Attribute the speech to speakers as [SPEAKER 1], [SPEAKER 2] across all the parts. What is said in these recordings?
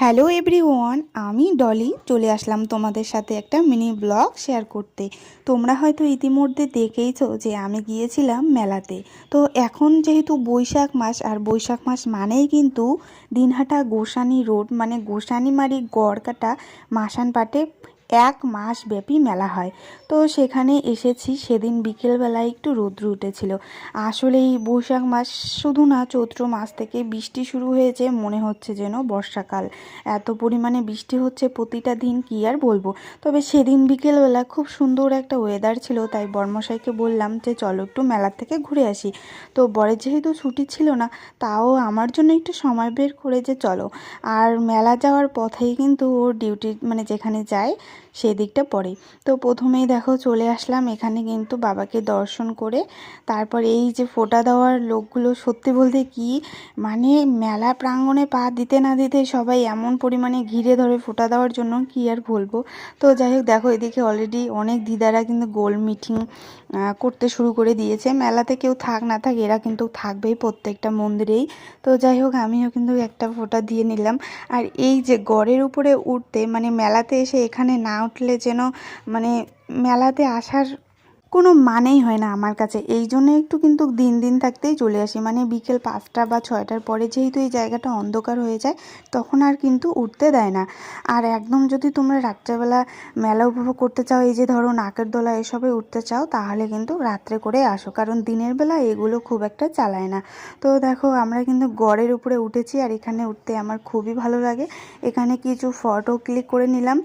[SPEAKER 1] Hello everyone, আমি ডলি চলে আসলাম তোমাদের সাথে একটা মিনি ব্লগ শেয়ার করতে। তোমরা হয়তো ইতিমধ্যে দেখেইছো যে আমি গিয়েছিলাম মেলাতে। তো এখন যেহেতু বৈশাখ মাস, আর বৈশাখ মাস মানেই কিন্তু দিনহাটা গোসানি রোড মানে গোসানিমারি গড়কাটা মাসানপাটে 1 মাস ব্যাপী মেলা হয়। তো সেখানে এসেছি। সেদিন বিকেলবেলায় একটু রৌদ্র উঠেছিল। আসলে এই বৈশাখ মাস শুধু না, চৈত্র মাস থেকে বৃষ্টি শুরু হয়েছে, মনে হচ্ছে যেন বর্ষাকাল। এত পরিমাণে বৃষ্টি হচ্ছে প্রতিটা দিন, কি আর বলবো। তবে সেদিন বিকেলবেলা খুব সুন্দর একটা ওয়েদার ছিল, তাই বর্মশাইকে বললাম যে চলো একটু মেলা থেকে ঘুরে আসি। তো বরের যেহেতু ছুটি ছিল না, তাও আমার জন্য একটু সময় বের করে যে চলো। আর মেলা যাওয়ার পথেই কিন্তু ওর ডিউটি মানে যেখানে যায় সেই দিকটা পড়ে। তো প্রথমেই দেখো চলে আসলাম এখানে কিন্তু বাবাকে দর্শন করে। তারপর এই যে ফোঁটা দেওয়ার লোকগুলো, সত্যি বলতে কি মানে মেলা প্রাঙ্গণে পা দিতে না দিতে সবাই এমন পরিমাণে ঘিরে ধরে ফোঁটা দেওয়ার জন্য, কি আর বলবো। তো যাই হোক, দেখো এদিকে অলরেডি অনেক দিদারা কিন্তু গোল মিটিং করতে শুরু করে দিয়েছে। মেলাতে কেউ থাক না থাক, এরা কিন্তু থাকবেই প্রত্যেকটা মন্দিরেই। তো যাই হোক, আমিও কিন্তু একটা ফোঁটা দিয়ে নিলাম। আর এই যে গড়ের উপরে উঠতে মানে মেলাতে এসে এখানে না উঠলে যেন মানে মেলাতে আসার কোনো মানেই হয় না আমার কাছে। এই জন্য একটু কিন্তু দিন দিন থাকতেই চলে আসি, মানে বিকেল 5টা বা 6টার পরে যেহেতু এই জায়গাটা অন্ধকার হয়ে যায়, তখন আর কিন্তু উঠতে দেয় না। আর একদম যদি তোমরা রাত্রেবেলা মেলা উপভোগ করতে চাও, এই যে ধরো নাকের দোলা এসবে উঠতে চাও, তাহলে কিন্তু রাত্রে করে আসো, কারণ দিনের বেলা এগুলো খুব একটা চালায় না। তো দেখো আমরা কিন্তু গড়ের উপরে উঠেছি, আর এখানে উঠতে আমার খুবই ভালো লাগে। এখানে কিছু ফটো ক্লিক করে নিলাম।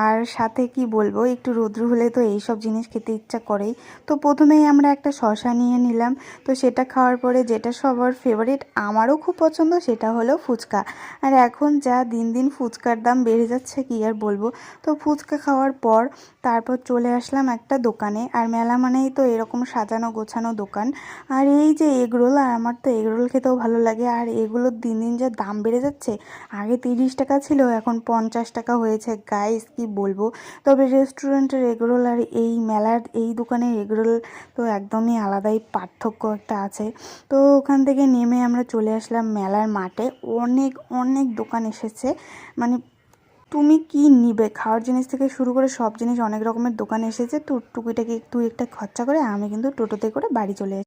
[SPEAKER 1] আর সাথে কি বলবো, একটু রৌদ্র হলে তো এইসব জিনিস খেতে ইচ্ছা করেই। তো প্রথমেই আমরা একটা শসা নিয়ে নিলাম। তো সেটা খাওয়ার পরে যেটা সবার ফেভারিট, আমারও খুব পছন্দ, সেটা হলো ফুচকা। আর এখন যা দিন দিন ফুচকার দাম বেড়ে যাচ্ছে, কি আর বলবো। তো ফুচকা খাওয়ার পর তারপর চলে আসলাম একটা দোকানে। আর মেলা মানেই তো এরকম সাজানো গোছানো দোকান। আর এই যে এগরোল, আর আমার তো এগরোল খেতেও ভালো লাগে। আর এগুলোর দিন দিন যা দাম বেড়ে যাচ্ছে, আগে 30 টাকা ছিল, এখন 50 টাকা হয়েছে গাইস, কি বলবো। তবে রেস্টুরেন্টের এগরোল আর এই মেলার এই দোকানের এগরোল তো একদমই আলাদাই পার্থক্য একটা আছে। তো ওখান থেকে নেমে আমরা চলে আসলাম মেলার মাঠে। অনেক অনেক দোকান এসেছে, মানে তুমি কি নিবে, খাওয়ার জিনিস থেকে শুরু করে সব জিনিস, অনেক রকমের দোকান এসেছে। তো টুকিটাকি একটু একটা খরচা করে আমি কিন্তু টোটোতে করে বাড়ি চলে